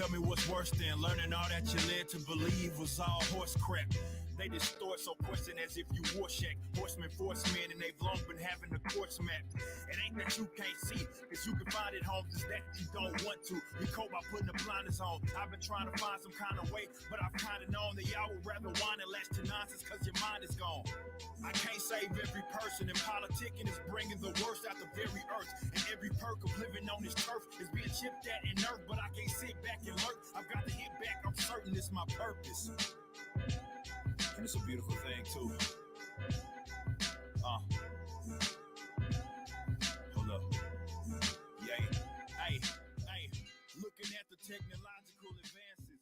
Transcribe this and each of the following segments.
Tell me what's worse than learning all that you led to believe was all horse crap. They distort so question as if you war shack. Horsemen, forcemen, and they've long been having the course map. It ain't that you can't see, cause you can find it home, it's that you don't want to. We cope by putting the blinders on. I've been trying to find some kind of way, but I've kind of known that y'all would rather whine and latch to nonsense cause your mind is gone. I can't save every person, and politicking is bringing the worst out the very earth. And every perk of living on this turf is being chipped at and nerfed, but I can't sit back and lurk. I've got to hit back, I'm certain it's my purpose. And it's a beautiful thing too. Hold up. Yay. Hey. Looking at the technological advances.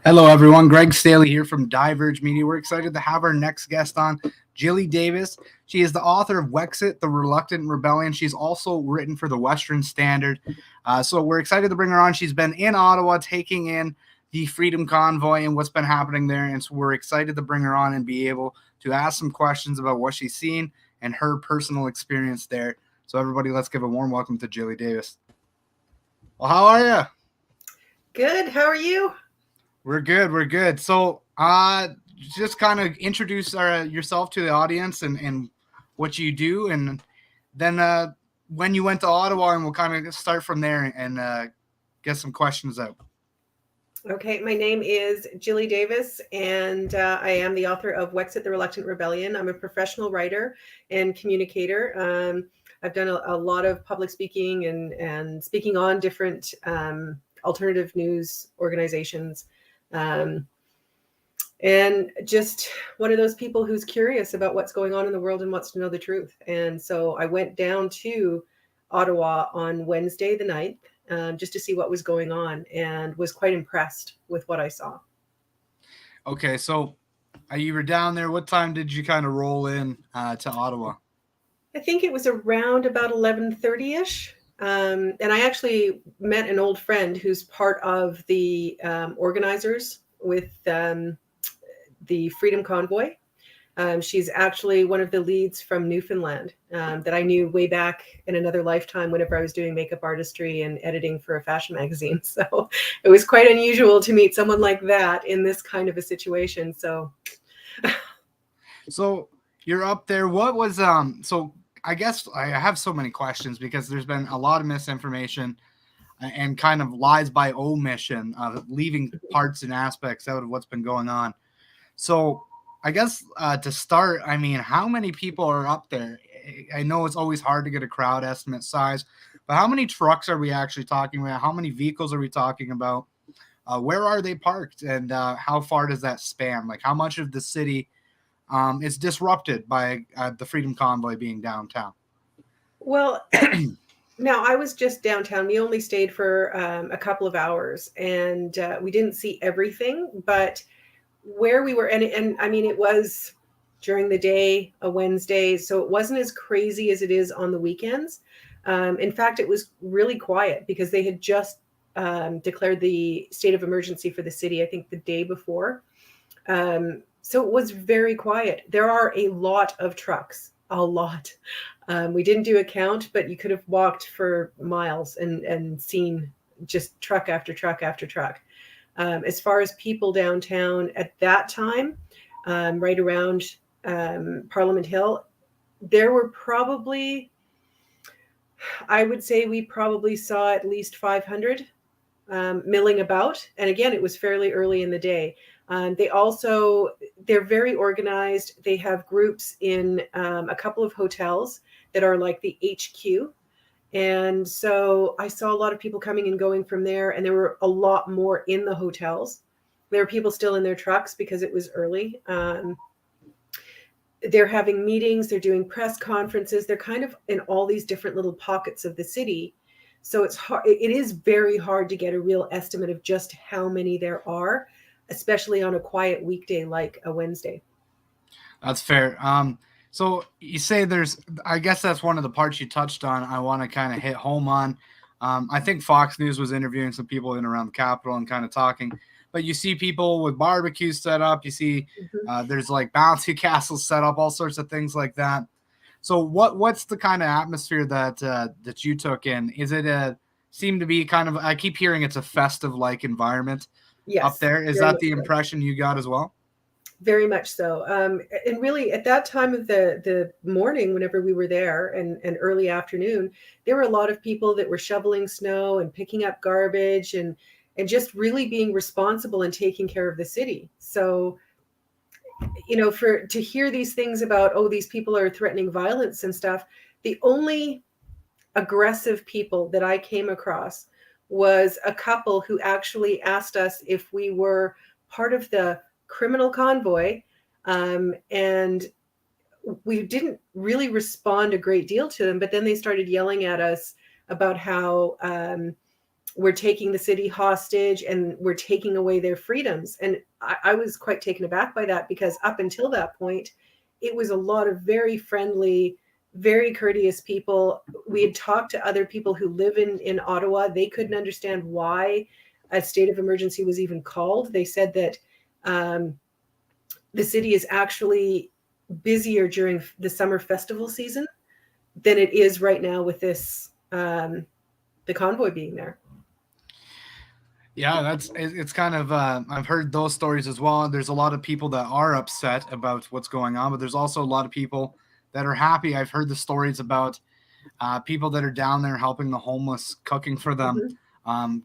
Hello, everyone. Greg Staley here from Diverge Media. We're excited to have our next guest on, Gilly Davis. She is the author of Wexit, The Reluctant Rebellion. She's also written for the Western Standard. So we're excited to bring her on. She's been in Ottawa taking in the Freedom Convoy and what's been happening there. And so we're excited to bring her on and be able to ask some questions about what she's seen and her personal experience there. So everybody, let's give a warm welcome to Gilly Davis. Well, how are you? Good. How are you? We're good. So just kind of introduce yourself to the audience and what you do, and then when you went to Ottawa, and we'll kind of start from there and get some questions out. Okay, my name is Gilly Davis, and I am the author of Wexit, The Reluctant Rebellion. I'm a professional writer and communicator. I've done a lot of public speaking and speaking on different alternative news organizations. And just one of those people who's curious about what's going on in the world and wants to know the truth. And so I went down to Ottawa on Wednesday the 9th just to see what was going on, and was quite impressed with what I saw. Okay, so you were down there. What time did you kind of roll in to Ottawa? I think it was around about 11:30ish. And I actually met an old friend who's part of the organizers with the Freedom Convoy. She's actually one of the leads from Newfoundland that I knew way back in another lifetime whenever I was doing makeup artistry and editing for a fashion magazine. So it was quite unusual to meet someone like that in this kind of a situation. So you're up there. What was so I guess I have so many questions because there's been a lot of misinformation and kind of lies by omission, leaving parts and aspects out of what's been going on. So I guess to start, I mean, how many people are up there? I know it's always hard to get a crowd estimate size, but how many trucks are we actually talking about? How many vehicles are we talking about? Where are they parked? And how far does that span? Like, how much of the city is disrupted by the Freedom Convoy being downtown? Well, now I was just downtown. We only stayed for a couple of hours, and we didn't see everything, but where we were, and I mean, it was during the day, a Wednesday, so it wasn't as crazy as it is on the weekends. In fact, it was really quiet because they had just declared the state of emergency for the city, I think the day before. So it was very quiet. There are a lot of trucks, a lot. We didn't do a count, but you could have walked for miles and seen just truck after truck after truck. As far as people downtown at that time, right around Parliament Hill, there were probably, I would say we probably saw at least 500 milling about. And again, it was fairly early in the day. They're very organized. They have groups in a couple of hotels that are like the HQ. And so I saw a lot of people coming and going from there, and there were a lot more in the hotels. There were people still in their trucks because it was early. They're having meetings, they're doing press conferences. They're kind of in all these different little pockets of the city. So it's hard. It is very hard to get a real estimate of just how many there are. especially on a quiet weekday like a Wednesday. That's fair. So you say I guess that's one of the parts you touched on. I want to kind of hit home on. I think Fox News was interviewing some people in around the Capitol and kind of talking, but you see people with barbecues set up. You see there's like bouncy castles set up, all sorts of things like that. So what's the kind of atmosphere that you took in? Is it seem to be kind of, I keep hearing it's a festive like environment up there. Is that the impression you got as well? Very much so. And really at that time of the morning, whenever we were there and early afternoon, there were a lot of people that were shoveling snow and picking up garbage and just really being responsible and taking care of the city. So, to hear these things about, oh, these people are threatening violence and stuff, the only aggressive people that I came across was a couple who actually asked us if we were part of the criminal convoy, and we didn't really respond a great deal to them, but then they started yelling at us about how we're taking the city hostage and we're taking away their freedoms. And I was quite taken aback by that, because up until that point, it was a lot of very friendly, very courteous people. We had talked to other people who live in Ottawa. They couldn't understand why a state of emergency was even called. They said that the city is actually busier during the summer festival season than it is right now with this the convoy being there. Yeah, it's kind of I've heard those stories as well. There's a lot of people that are upset about what's going on, but there's also a lot of people that are happy. I've heard the stories about people that are down there helping the homeless, cooking for them,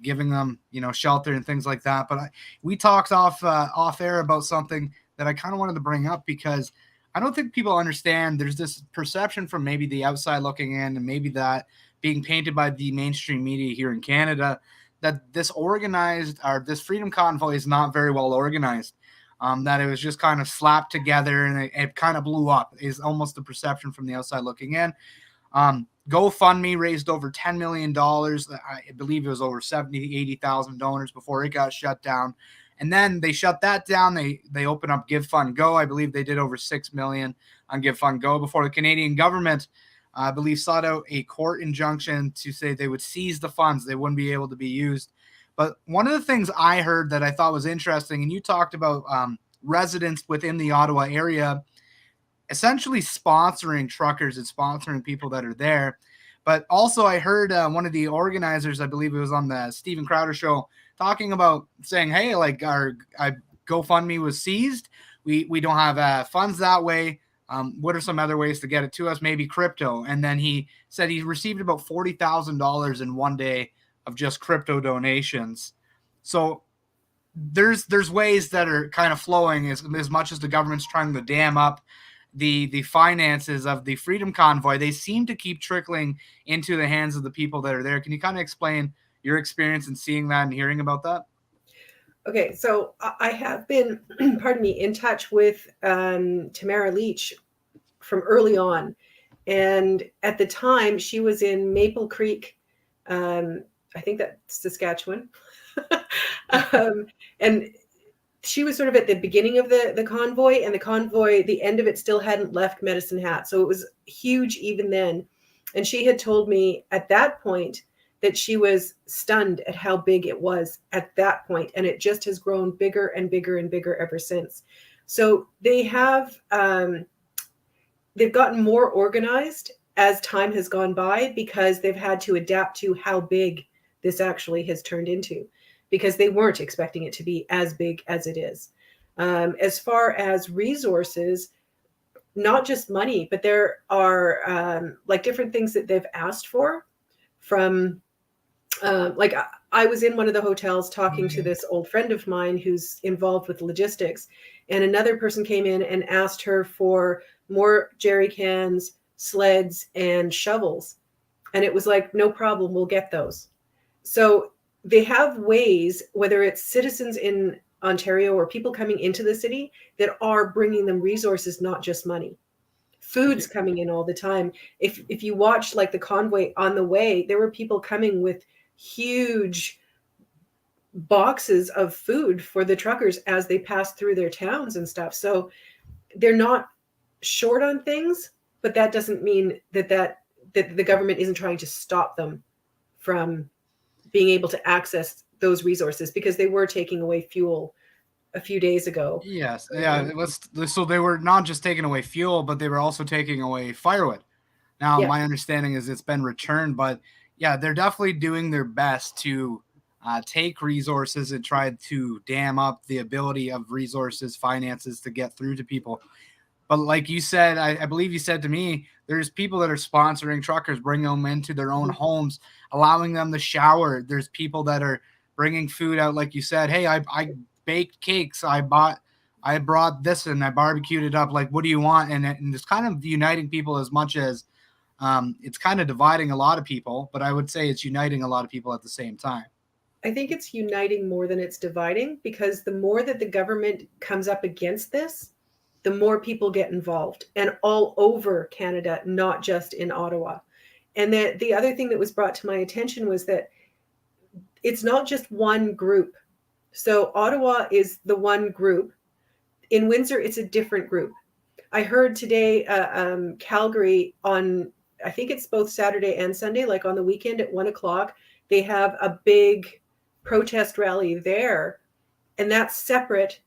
giving them, shelter and things like that. But we talked off air about something that I kind of wanted to bring up, because I don't think people understand. There's this perception from maybe the outside looking in, and maybe that being painted by the mainstream media here in Canada, that this Freedom Convoy is not very well organized. That it was just kind of slapped together and it kind of blew up, is almost the perception from the outside looking in. Gofundme raised over $10 million. I believe it was over 70,000, 80,000 donors before it got shut down. And then they shut that down. They opened up Gofundme. I believe they did over $6 million on Gofundme before the Canadian government, I believe, sought out a court injunction to say they would seize the funds. They wouldn't be able to be used. But one of the things I heard that I thought was interesting, and you talked about residents within the Ottawa area essentially sponsoring truckers and sponsoring people that are there. But also I heard one of the organizers, I believe it was on the Stephen Crowder show, talking about saying, hey, like our GoFundMe was seized. We don't have funds that way. What are some other ways to get it to us? Maybe crypto. And then he said he received about $40,000 in one day of just crypto donations. So there's ways that are kind of flowing as much as the government's trying to dam up the finances of the Freedom Convoy. They seem to keep trickling into the hands of the people that are there. Can you kind of explain your experience in seeing that and hearing about that? Okay, so I have been, in touch with Tamara Leach from early on. And at the time, she was in Maple Creek, I think that's Saskatchewan. And she was sort of at the beginning of the convoy, and the convoy, the end of it still hadn't left Medicine Hat. So it was huge even then. And she had told me at that point that she was stunned at how big it was at that point. And it just has grown bigger and bigger and bigger ever since. So they have, they've gotten more organized as time has gone by, because they've had to adapt to how big this actually has turned into, because they weren't expecting it to be as big as it is. As far as resources, not just money, but there are like different things that they've asked for from, like I was in one of the hotels talking to this old friend of mine who's involved with logistics, and another person came in and asked her for more jerry cans, sleds, and shovels. And it was like, no problem, we'll get those. So they have ways, whether it's citizens in Ontario or people coming into the city, that are bringing them resources, not just money. Food's coming in all the time. If you watch like the convoy on the way, there were people coming with huge boxes of food for the truckers as they pass through their towns and stuff. So they're not short on things, but that doesn't mean that the government isn't trying to stop them from being able to access those resources, because they were taking away fuel a few days ago. Yes. Yeah. It was, so they were not just taking away fuel, but they were also taking away firewood. Now, Yeah. my understanding is it's been returned, but yeah, they're definitely doing their best to take resources and try to dam up the ability of resources, finances to get through to people. But like you said, I believe you said to me, there's people that are sponsoring truckers, bringing them into their own homes, allowing them to shower. There's people that are bringing food out, like you said. Hey, I baked cakes. I brought this and I barbecued it up. Like, what do you want? And it's kind of uniting people as much as it's kind of dividing a lot of people. But I would say it's uniting a lot of people at the same time. I think it's uniting more than it's dividing, because the more that the government comes up against this, the more people get involved, and all over Canada, not just in Ottawa. And the other thing that was brought to my attention was that it's not just one group. So Ottawa is the one group. In Windsor, it's a different group. I heard today, Calgary on, I think it's both Saturday and Sunday, like on the weekend at 1:00, they have a big protest rally there, and that's separate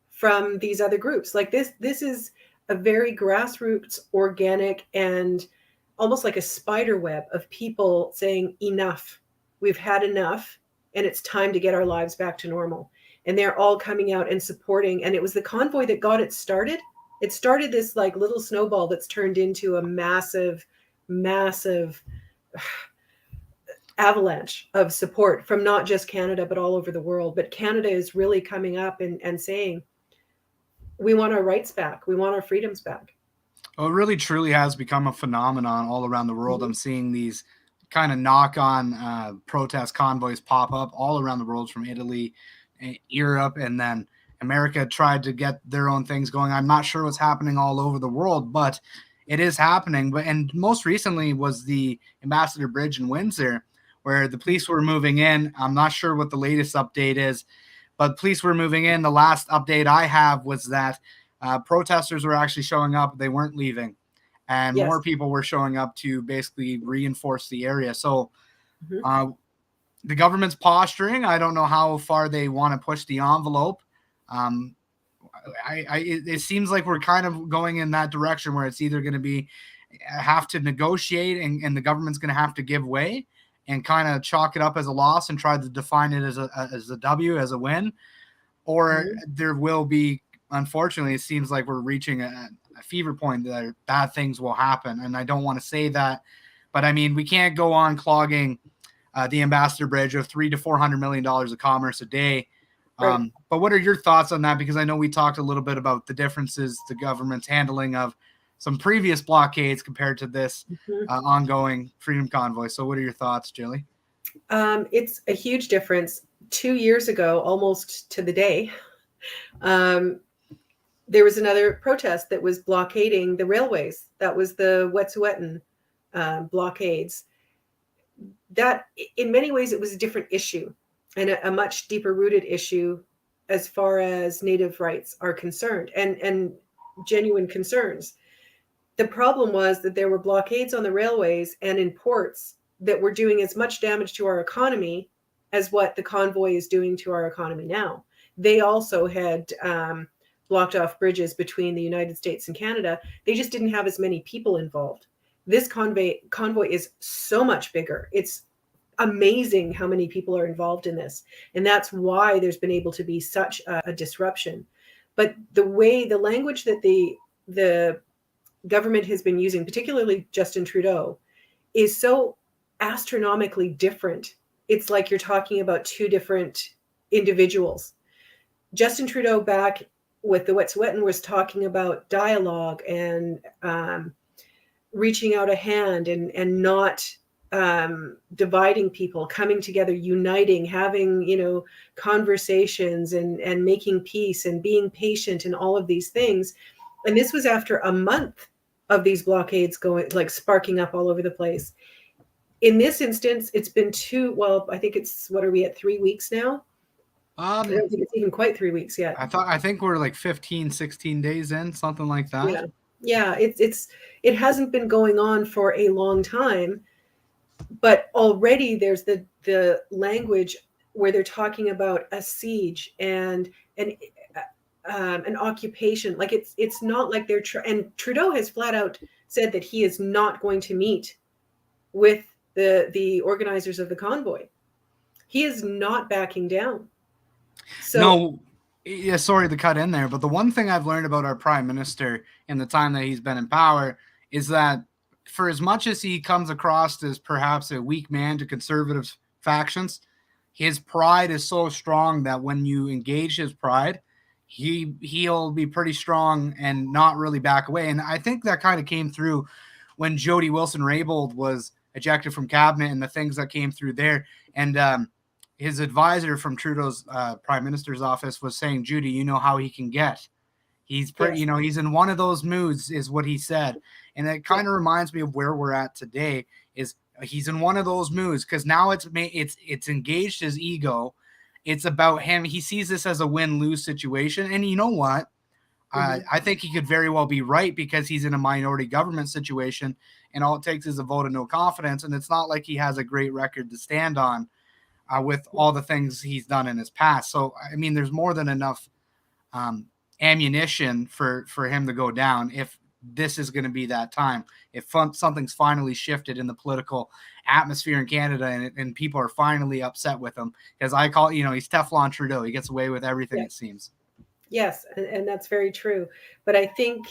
from these other groups. Like this is a very grassroots, organic, and almost like a spider web of people saying, enough, we've had enough, and it's time to get our lives back to normal. And they're all coming out and supporting. And it was the convoy that got it started. It started this like little snowball that's turned into a massive avalanche of support from not just Canada, but all over the world. But Canada is really coming up and saying, we want our rights back. We want our freedoms back. Well, it really truly has become a phenomenon all around the world. I'm seeing these kind of knock-on protest convoys pop up all around the world, from Italy, Europe, and then America tried to get their own things going. I'm not sure what's happening all over the world, but it is happening. And most recently was the Ambassador Bridge in Windsor, where the police were moving in. I'm not sure what the latest update is, but police were moving in. The last update I have was that protesters were actually showing up. They weren't leaving. And more people were showing up to basically reinforce the area. So the government's posturing. I don't know how far they want to push the envelope. It seems like we're kind of going in that direction where it's either going to be have to negotiate and the government's going to have to give way and kind of chalk it up as a loss and try to define it as a W, as a win, or there will be, unfortunately, it seems like we're reaching a fever point that bad things will happen. And I don't want to say that, but I mean, we can't go on clogging the Ambassador Bridge of $300 to $400 million of commerce a day. Right. But what are your thoughts on that? Because I know we talked a little bit about the differences the government's handling of some previous blockades compared to this ongoing Freedom Convoy. So what are your thoughts, Gilly? It's a huge difference. 2 years ago, almost to the day, there was another protest that was blockading the railways. That was the Wet'suwet'en blockades. That, in many ways, it was a different issue and a much deeper rooted issue as far as Native rights are concerned, and genuine concerns. The problem was that there were blockades on the railways and in ports that were doing as much damage to our economy as what the convoy is doing to our economy now. They also had blocked off bridges between the United States and Canada. They just didn't have as many people involved. This convoy is so much bigger. It's amazing how many people are involved in this. And that's why there's been able to be such a disruption. But the language that the government has been using, particularly Justin Trudeau, is so astronomically different. It's like you're talking about two different individuals. Justin Trudeau back with the Wet'suwet'en was talking about dialogue and reaching out a hand and not dividing people, coming together, uniting, having, conversations and making peace and being patient and all of these things. And this was after a month of these blockades sparking up all over the place. In this instance, it's been I think what are we at, 3 weeks now? I don't think it's even quite 3 weeks yet. I think we're like 15, 16 days in, something like that. Yeah. It hasn't been going on for a long time, but already there's the language where they're talking about a siege and an occupation. Like it's not like they're and Trudeau has flat out said that he is not going to meet with the organizers of the convoy. He is not backing down. So no, yeah, sorry to cut in there, but the one thing I've learned about our prime minister in the time that he's been in power is that for as much as he comes across as perhaps a weak man to conservative factions, his pride is so strong that when you engage his pride, he'll be pretty strong and not really back away. And I think that kind of came through when Jody Wilson-Raybould was ejected from cabinet and the things that came through there. And his advisor from Trudeau's prime minister's office was saying, Judy, you know how he can get. He's pretty, Yes. you know, he's in one of those moods is what he said. And it kind of reminds me of where we're at today is he's in one of those moods because now it's engaged his ego. It's about him. He sees this as a win-lose situation. And you know what? I think he could very well be right because he's in a minority government situation and all it takes is a vote of no confidence. And it's not like he has a great record to stand on with all the things he's done in his past. So, I mean, there's more than enough ammunition for him to go down if this is going to be that time. If something's finally shifted in the political atmosphere in Canada and people are finally upset with him, because I call, you know, he's Teflon Trudeau. He gets away with everything, it seems. Yes, and that's very true. But I think,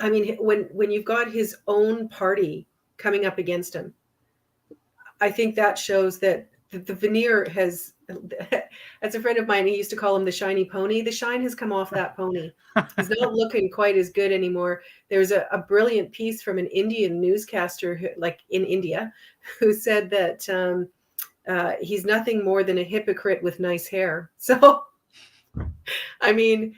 I mean, when you've got his own party coming up against him, I think that shows that the veneer has, as a friend of mine, he used to call him the shiny pony. The shine has come off that pony. He's not looking quite as good anymore. There's a brilliant piece from an Indian newscaster, in India, who said that he's nothing more than a hypocrite with nice hair. So, I mean,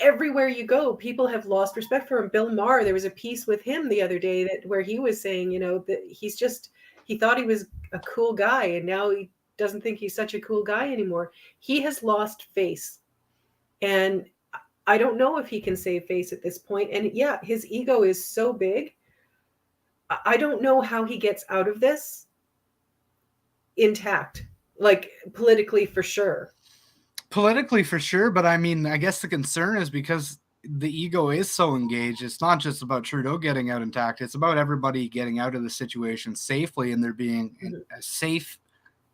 everywhere you go, people have lost respect for him. Bill Maher, there was a piece with him the other day where he was saying, you know, that he thought he was a cool guy and now he doesn't think he's such a cool guy anymore. He has lost face. And I don't know if he can save face at this point. And yeah, his ego is so big. I don't know how he gets out of this intact, like politically for sure. Politically for sure, but I mean, I guess the concern is because the ego is so engaged. It's not just about Trudeau getting out intact. It's about everybody getting out of the situation safely and there being a safe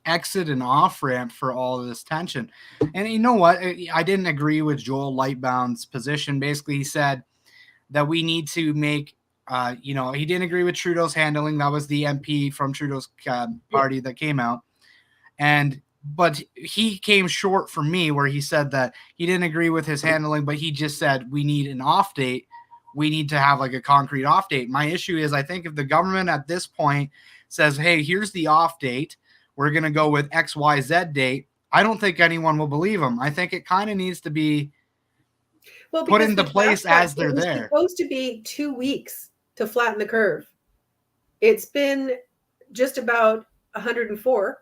exit and off ramp for all of this tension. And you know what? I didn't agree with Joelle Lightbound's position. Basically, he said that we need to make, he didn't agree with Trudeau's handling. That was the MP from Trudeau's party that came out. But he came short for me where he said that he didn't agree with his handling, but he just said we need an off date. We need to have like a concrete off date. My issue is I think if the government at this point says, hey, here's the off date, we're going to go with XYZ date, I don't think anyone will believe him. I think it kind of needs to be put into place as they're there. It's supposed to be 2 weeks to flatten the curve. It's been just about 104.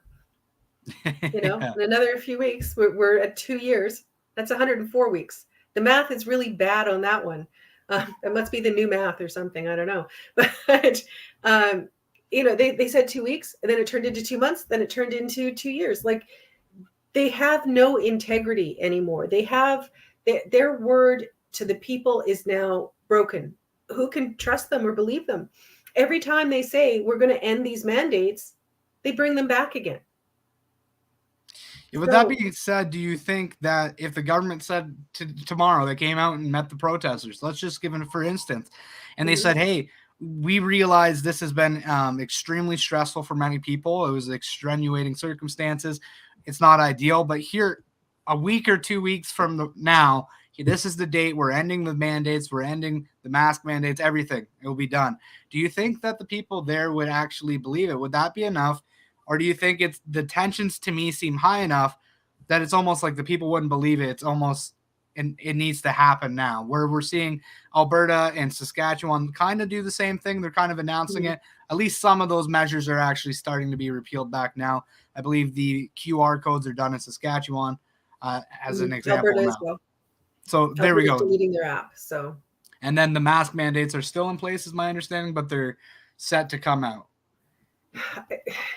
In another few weeks, we're at 2 years. That's 104 weeks. The math is really bad on that one. That must be the new math or something. I don't know. But, they said 2 weeks and then it turned into 2 months. Then it turned into 2 years. Like they have no integrity anymore. They have their word to the people is now broken. Who can trust them or believe them? Every time they say we're going to end these mandates, they bring them back again. Yeah, with that being said, do you think that if the government said tomorrow they came out and met the protesters, let's just give it for instance, and they said, hey, we realize this has been extremely stressful for many people. It was extenuating circumstances. It's not ideal, but here a week or 2 weeks from now, this is the date. We're ending the mandates. We're ending the mask mandates, everything. It will be done. Do you think that the people there would actually believe it? Would that be enough? Or do you think it's the tensions to me seem high enough that it's almost like the people wouldn't believe it? It's almost, and it needs to happen now, where we're seeing Alberta and Saskatchewan kind of do the same thing. They're kind of announcing it. At least some of those measures are actually starting to be repealed back now. I believe the QR codes are done in Saskatchewan. as an example. Alberta now. as well. So there we go. Deleting their app. So. And then the mask mandates are still in place, is my understanding, but they're set to come out.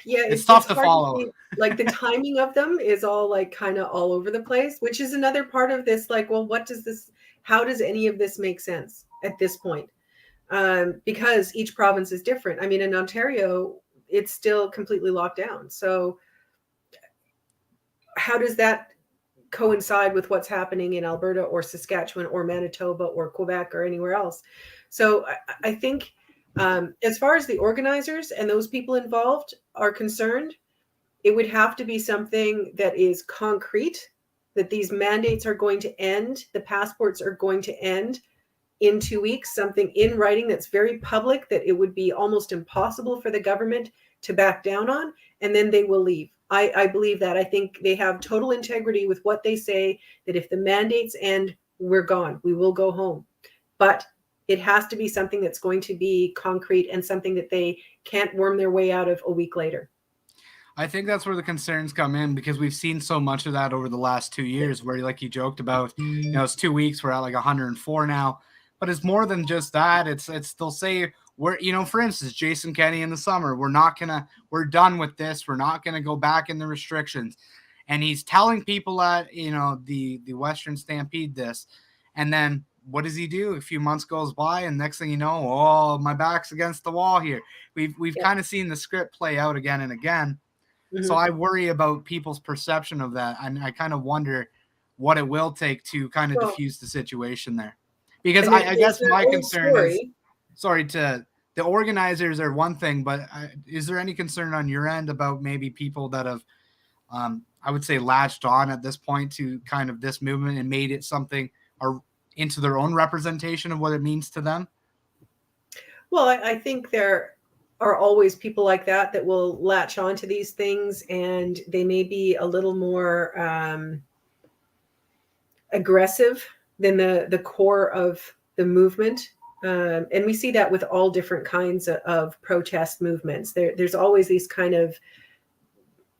Yeah, it's tough to follow. Like the timing of them is all like kind of all over the place, which is another part of this. Like, well, how does any of this make sense at this point? Because each province is different. I mean, in Ontario, it's still completely locked down. So how does that coincide with what's happening in Alberta or Saskatchewan or Manitoba or Quebec or anywhere else? So I think as far as the organizers and those people involved are concerned, it would have to be something that is concrete, that these mandates are going to end, the passports are going to end in 2 weeks, something in writing that's very public, that it would be almost impossible for the government to back down on, and then they will leave. I believe that. I think they have total integrity with what they say, that if the mandates end, we're gone. We will go home. But it has to be something that's going to be concrete and something that they can't worm their way out of a week later. I think that's where the concerns come in, because we've seen so much of that over the last 2 years, where, like you joked about, it's 2 weeks, we're at like 104 now, but it's more than just that. It's they'll say, we're, for instance, Jason Kenney in the summer, we're done with this. We're not going to go back in the restrictions. And he's telling people at, the Western Stampede this. And then what does he do? A few months goes by, and next thing you know, oh, my back's against the wall here. We've kind of seen the script play out again and again. Mm-hmm. So I worry about people's perception of that. And I kind of wonder what it will take to kind of diffuse the situation there. Because I guess my concern is, the organizers are one thing, but is there any concern on your end about maybe people that have, I would say, latched on at this point to kind of this movement and made it something or into their own representation of what it means to them? Well, I think there are always people like that will latch on to these things, and they may be a little more aggressive than the core of the movement. And we see that with all different kinds of protest movements. There's always these kind of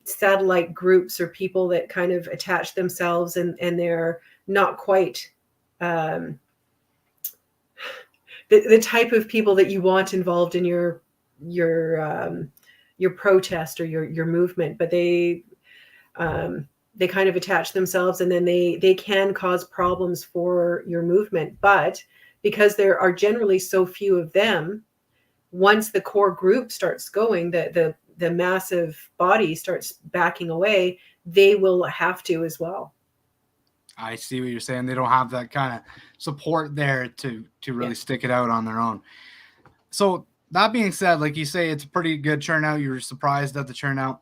satellite groups or people that kind of attach themselves, and they're not quite the type of people that you want involved in your protest or your movement, but they kind of attach themselves, and then they can cause problems for your movement. But because there are generally so few of them, once the core group starts going, the massive body starts backing away, they will have to as well. I see what you're saying. They don't have that kind of support there to really stick it out on their own. So that being said, like you say, it's a pretty good turnout. You were surprised at the turnout.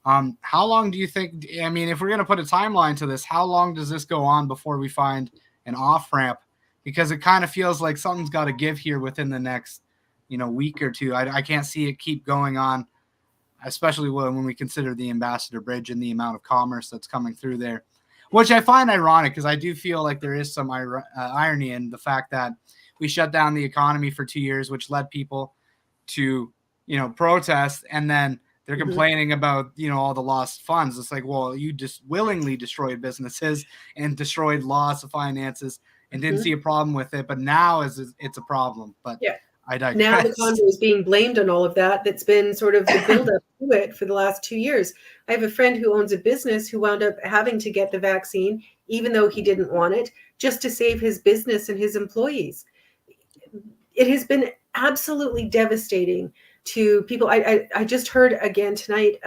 How long do you think, I mean, if we're going to put a timeline to this, how long does this go on before we find an off-ramp? Because it kind of feels like something's got to give here within the next, week or two. I can't see it keep going on, especially when we consider the Ambassador Bridge and the amount of commerce that's coming through there, which I find ironic, because I do feel like there is some irony in the fact that we shut down the economy for 2 years, which led people to, protest, and then they're complaining about, all the lost funds. It's like, well, you just willingly destroyed businesses and destroyed loss of finances and didn't see a problem with it. But now it's a problem. But I digress. Now the convoy is being blamed on all of that. That's been sort of the buildup to it for the last 2 years. I have a friend who owns a business who wound up having to get the vaccine, even though he didn't want it, just to save his business and his employees. It has been absolutely devastating to people. I just heard again tonight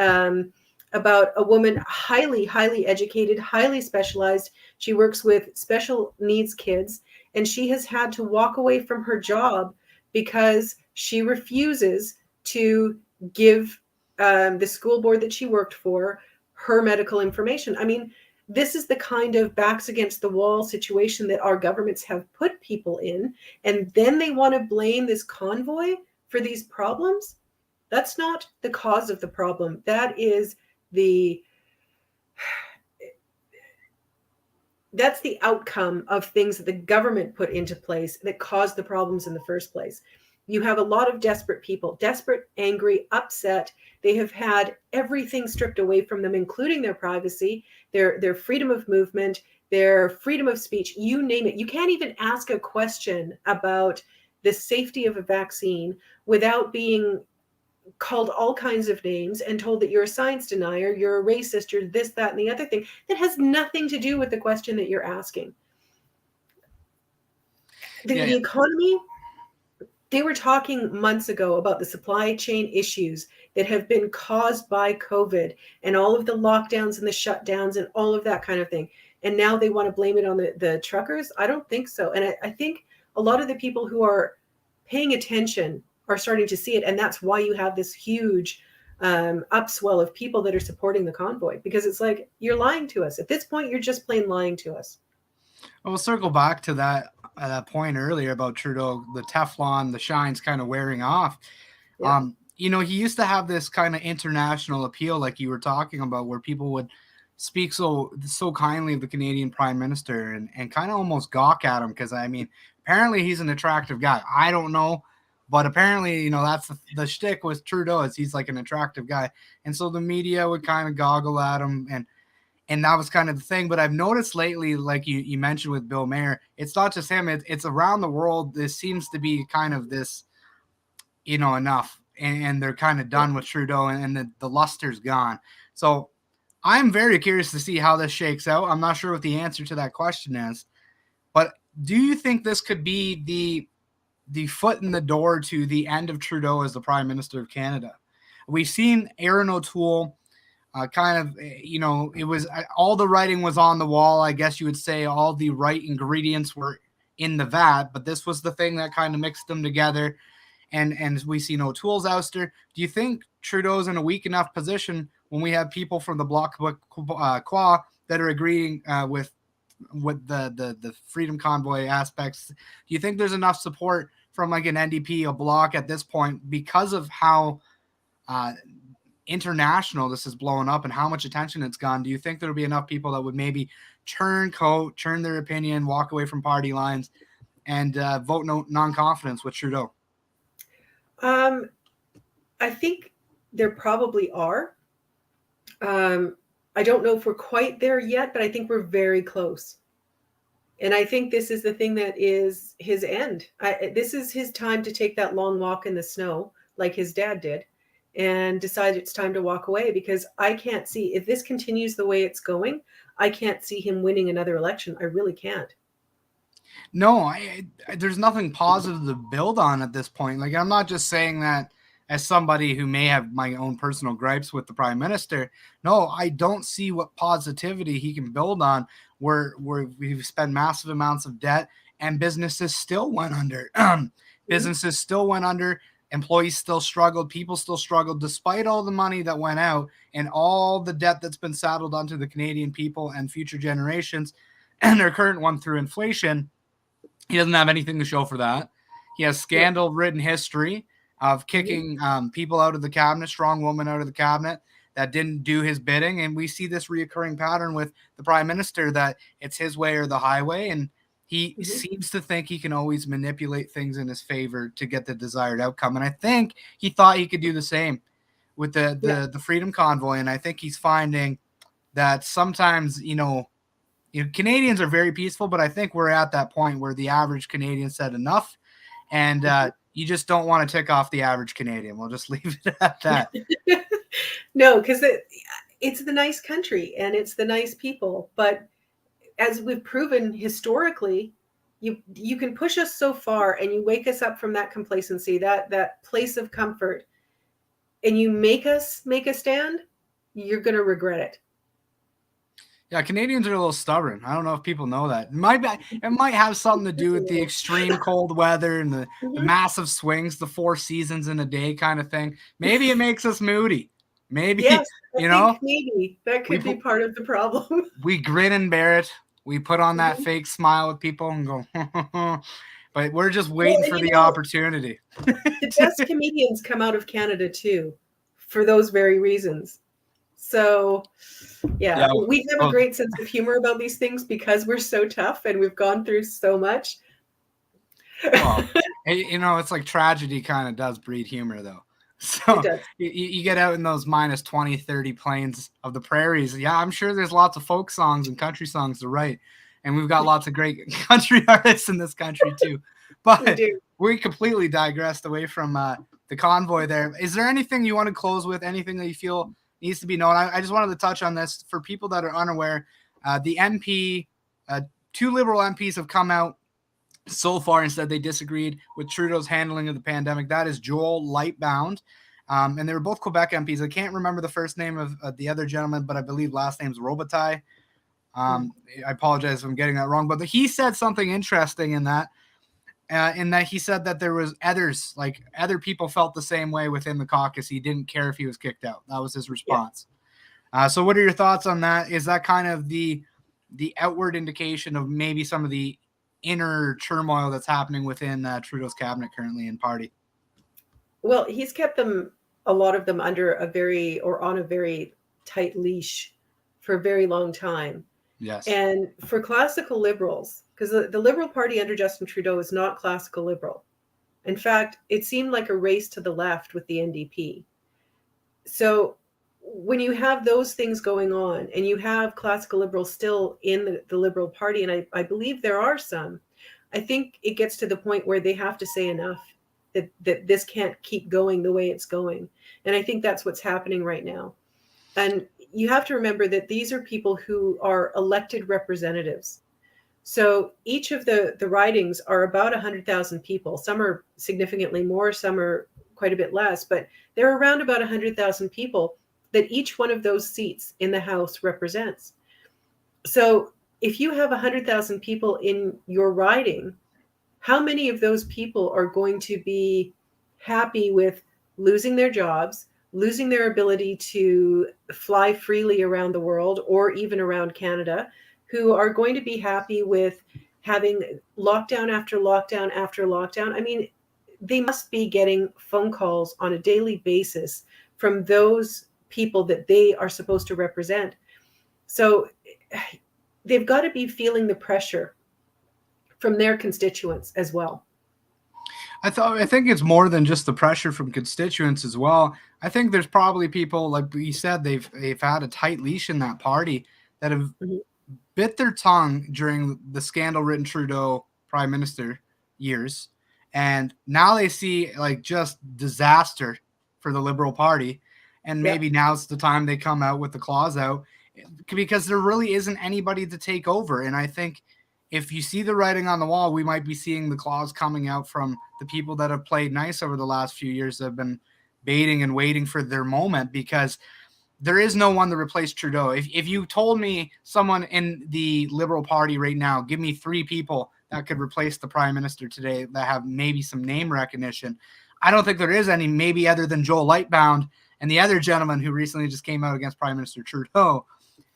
about a woman, highly educated, highly specialized. She works with special needs kids, and she has had to walk away from her job because she refuses to give the school board that she worked for her medical information. I mean, this is the kind of backs against the wall situation that our governments have put people in, and then they want to blame this convoy for these problems. That's not the cause of the problem. That is that's the outcome of things that the government put into place that caused the problems in the first place. You have a lot of desperate people, desperate, angry, upset. They have had everything stripped away from them, including their privacy. their freedom of movement, their freedom of speech, you name it. You can't even ask a question about the safety of a vaccine without being called all kinds of names and told that you're a science denier, you're a racist, you're this, that, and the other thing that has nothing to do with the question that you're asking. The economy, they were talking months ago about the supply chain issues that have been caused by COVID and all of the lockdowns and the shutdowns and all of that kind of thing. And now they want to blame it on the truckers. I don't think so. And I think a lot of the people who are paying attention are starting to see it. And that's why you have this huge upswell of people that are supporting the convoy, because it's like, you're lying to us. At this point, you're just plain lying to us. We'll circle back to that point earlier about Trudeau, the Teflon, the shine's kind of wearing off. Yeah. He used to have this kind of international appeal, like you were talking about, where people would speak so kindly of the Canadian Prime Minister and kind of almost gawk at him, because apparently he's an attractive guy. I don't know, but apparently that's the shtick with Trudeau, is he's like an attractive guy, and so the media would kind of goggle at him, and that was kind of the thing. But I've noticed lately, like you mentioned with Bill Maher, it's not just him, it's around the world. This seems to be kind of this, enough, and they're kind of done with Trudeau, and the luster's gone. So I'm very curious to see how this shakes out. I'm not sure what the answer to that question is, but do you think this could be the foot in the door to the end of Trudeau as the Prime Minister of Canada? We've seen Aaron O'Toole it was all the writing was on the wall. I guess you would say all the right ingredients were in the vat, but this was the thing that kind of mixed them together. And we see O'Toole's ouster. Do you think Trudeau's in a weak enough position when we have people from the Bloc Québécois that are agreeing with the Freedom Convoy aspects? Do you think there's enough support from like an NDP, a Bloc at this point, because of how international this is blowing up and how much attention it's gone? Do you think there'll be enough people that would maybe turn their opinion, walk away from party lines, and vote non-confidence with Trudeau? I think there probably are. I don't know if we're quite there yet, but I think we're very close. And I think this is the thing that is his end. This is his time to take that long walk in the snow, like his dad did, and decide it's time to walk away, because I can't see, if this continues the way it's going, I can't see him winning another election. I really can't. No, there's nothing positive to build on at this point. Like, I'm not just saying that as somebody who may have my own personal gripes with the Prime Minister. No, I don't see what positivity he can build on where we've spent massive amounts of debt and businesses still went under. Businesses still went under. Employees still struggled. People still struggled despite all the money that went out and all the debt that's been saddled onto the Canadian people and future generations and their current one through inflation. He doesn't have anything to show for that. He has scandal-ridden history of kicking people out of the cabinet, strong woman out of the cabinet that didn't do his bidding. And we see this reoccurring pattern with the Prime Minister that it's his way or the highway. And he seems to think he can always manipulate things in his favor to get the desired outcome. And I think he thought he could do the same with the Freedom Convoy. And I think he's finding that sometimes, Canadians are very peaceful, but I think we're at that point where the average Canadian said enough. And you just don't want to tick off the average Canadian. We'll just leave it at that. No, because it's the nice country and it's the nice people. But as we've proven historically, you can push us so far and you wake us up from that complacency, that place of comfort, and you make us make a stand, you're going to regret it. Yeah, Canadians are a little stubborn. I don't know if people know that. It might have something to do with the extreme cold weather and the massive swings, the 4 seasons in a day kind of thing. Maybe it makes us moody. Maybe, yes, maybe that could be part of the problem. We grin and bear it. We put on that fake smile with people and go, but we're just waiting for the opportunity. The best comedians come out of Canada too, for those very reasons. So, we have a great sense of humor about these things because we're so tough and we've gone through so much. Well, it's like tragedy kind of does breed humor, though. So It does. you get out in those minus 20, 30 plains of the prairies. Yeah, I'm sure there's lots of folk songs and country songs to write. And we've got lots of great country artists in this country too. We But do. we completely digressed away from the convoy there. Is there anything you want to close with? Anything that you feel needs to be known? I just wanted to touch on this for people that are unaware. The MP, 2 Liberal MPs have come out so far and said they disagreed with Trudeau's handling of the pandemic. That is Joelle Lefebvre, and they were both Quebec MPs. I can't remember the first name of the other gentleman, but I believe last name's Robitaille. I apologize if I'm getting that wrong, but he said something interesting in that he said that there was others, like other people felt the same way within the caucus. He didn't care if he was kicked out. That was his response. Yeah. So what are your thoughts on that? Is that kind of the outward indication of maybe some of the inner turmoil that's happening within Trudeau's cabinet currently in party? Well, he's kept a lot of them on a very tight leash for a very long time. Yes. And for classical liberals, because the Liberal Party under Justin Trudeau is not classical liberal. In fact, it seemed like a race to the left with the NDP. So when you have those things going on and you have classical liberals still in the Liberal Party, and I believe there are some, I think it gets to the point where they have to say enough, that this can't keep going the way it's going. And I think that's what's happening right now. And you have to remember that these are people who are elected representatives. So each of the ridings are about 100,000 people. Some are significantly more, some are quite a bit less, but they're around about 100,000 people that each one of those seats in the House represents. So if you have 100,000 people in your riding, how many of those people are going to be happy with losing their jobs, losing their ability to fly freely around the world or even around Canada, who are going to be happy with having lockdown after lockdown after lockdown? I mean, they must be getting phone calls on a daily basis from those people that they are supposed to represent. So they've got to be feeling the pressure from their constituents as well. I think it's more than just the pressure from constituents as well. I think there's probably people, like you said, they've had a tight leash in that party that have bit their tongue during the scandal-ridden Trudeau prime minister years, and now they see like just disaster for the Liberal Party, and maybe now's the time they come out with the claws out, because there really isn't anybody to take over. And I think if you see the writing on the wall, we might be seeing the claws coming out from the people that have played nice over the last few years, that have been baiting and waiting for their moment, because there is no one to replace Trudeau. If you told me someone in the Liberal Party right now, give me 3 people that could replace the prime minister today that have maybe some name recognition, I don't think there is any, maybe other than Joelle Lefebvre and the other gentleman who recently just came out against Prime Minister Trudeau.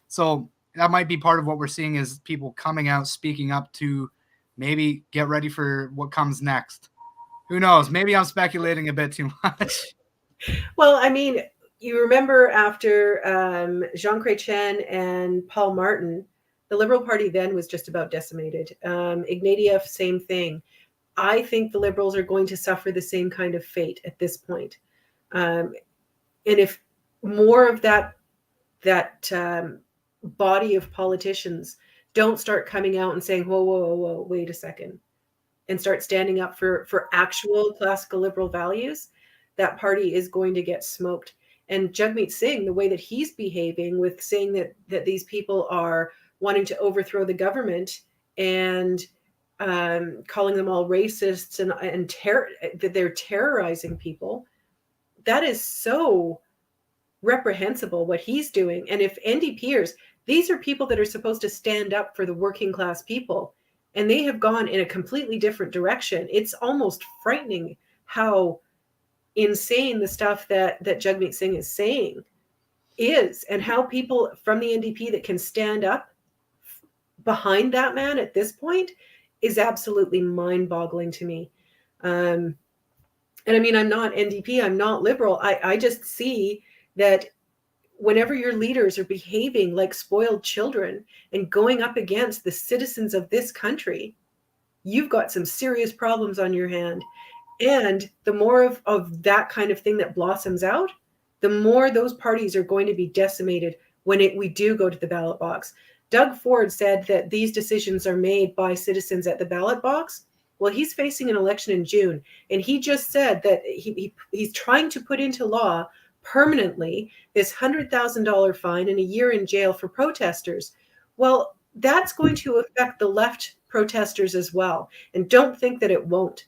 So that might be part of what we're seeing, is people coming out, speaking up to maybe get ready for what comes next. Who knows? Maybe I'm speculating a bit too much. Well, I mean, you remember after Jean Chrétien and Paul Martin, the Liberal Party then was just about decimated. Ignatieff, same thing. I think the Liberals are going to suffer the same kind of fate at this point. And if more of that body of politicians don't start coming out and saying, whoa, wait a second, and start standing up for actual classical liberal values, that party is going to get smoked. And Jagmeet Singh, the way that he's behaving with saying that these people are wanting to overthrow the government and calling them all racists and that they're terrorizing people, that is so reprehensible what he's doing. And if NDPers, these are people that are supposed to stand up for the working class people, and they have gone in a completely different direction. It's almost frightening how insane the stuff that Jagmeet Singh is saying is, and how people from the NDP that can stand up behind that man at this point is absolutely mind-boggling to me. And I mean, I'm not NDP, I'm not liberal. I just see that whenever your leaders are behaving like spoiled children and going up against the citizens of this country, you've got some serious problems on your hand. And the more of that kind of thing that blossoms out, the more those parties are going to be decimated when we do go to the ballot box. Doug Ford said that these decisions are made by citizens at the ballot box. Well, he's facing an election in June, and he just said that he's trying to put into law permanently this $100,000 fine and a year in jail for protesters. Well, that's going to affect the left protesters as well. And don't think that it won't.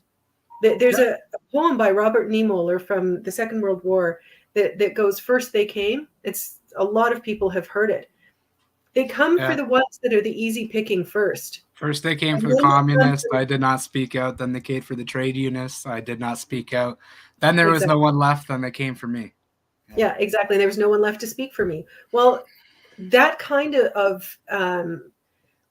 There's a poem by Robert Niemöller from the Second World War that goes, "First they came." It's a lot of people have heard it. They come for the ones that are the easy picking first. First they came for the communists. I did not speak out. Then they came for the trade unionists. I did not speak out. Then there was no one left. Then they came for me. Yeah, exactly. There was no one left to speak for me. Well, that kind of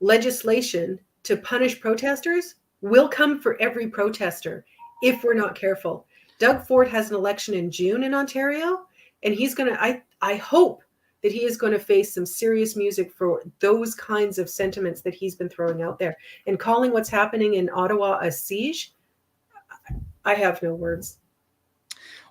legislation to punish protesters will come for every protester if we're not careful. Doug Ford has an election in June in Ontario, and he's going to, I hope that he is going to face some serious music for those kinds of sentiments that he's been throwing out there. And calling what's happening in Ottawa a siege, I have no words.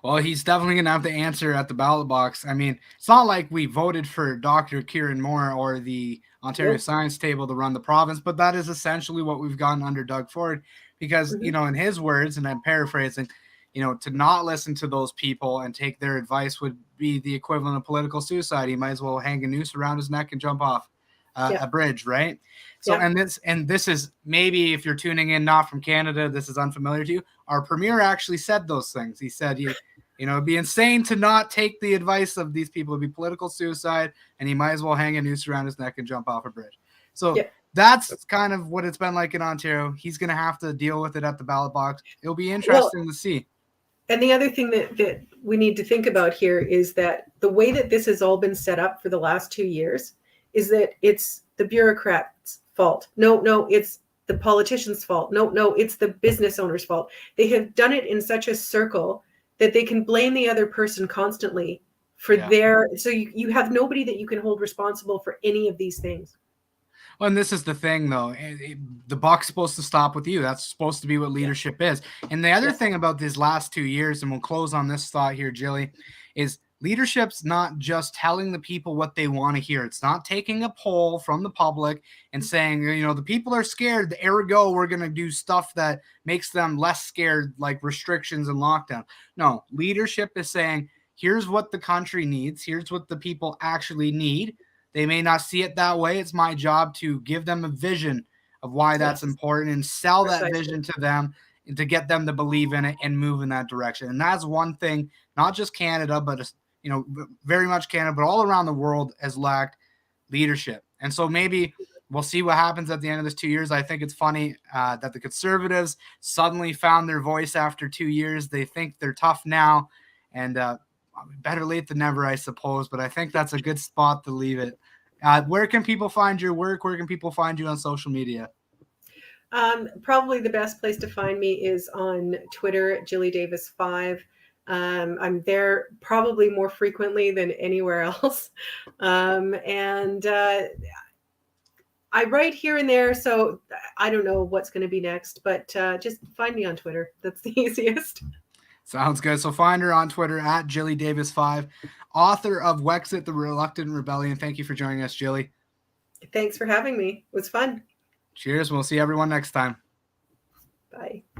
Well, he's definitely going to have to answer at the ballot box. I mean, it's not like we voted for Dr. Kieran Moore or the Ontario Science Table to run the province, but that is essentially what we've gotten under Doug Ford because, you know, in his words, and I'm paraphrasing, you know, to not listen to those people and take their advice would be the equivalent of political suicide. He might as well hang a noose around his neck and jump off a bridge, right? So, and this is maybe if you're tuning in not from Canada, this is unfamiliar to you. Our premier actually said those things. He said, you know, it'd be insane to not take the advice of these people. It'd be political suicide, and he might as well hang a noose around his neck and jump off a bridge. So that's kind of what it's been like in Ontario. He's going to have to deal with it at the ballot box. It'll be interesting to see. And the other thing that we need to think about here is that the way that this has all been set up for the last 2 years is that it's the bureaucrats' fault. No, it's the politicians' fault. No, it's the business owners' fault. They have done it in such a circle that they can blame the other person constantly for so you have nobody that you can hold responsible for any of these things. Well, and this is the thing, though. The buck's supposed to stop with you. That's supposed to be what leadership is. And the other thing about these last 2 years, and we'll close on this thought here, Gilly, is leadership's not just telling the people what they want to hear. It's not taking a poll from the public and saying, you know, the people are scared, ergo we're going to do stuff that makes them less scared, like restrictions and lockdown. No, leadership is saying, here's what the country needs. Here's what the people actually need. They may not see it that way. It's my job to give them a vision of why that's important and sell that vision to them and to get them to believe in it and move in that direction. And that's one thing, not just Canada, but, you know, very much Canada, but all around the world has lacked leadership. And so maybe we'll see what happens at the end of this 2 years. I think it's funny that the Conservatives suddenly found their voice after 2 years. They think they're tough now, and better late than never, I suppose, but I think that's a good spot to leave it. Where can people find your work? Where can people find you on social media? Probably the best place to find me is on Twitter at Gilly Davis 5. I'm there probably more frequently than anywhere else. And I write here and there, so I don't know what's going to be next, but just find me on Twitter. That's the easiest. Sounds good. So find her on Twitter at Gilly Davis 5, author of Wexit, The Reluctant Rebellion. Thank you for joining us, Gilly. Thanks for having me. It was fun. Cheers. We'll see everyone next time. Bye.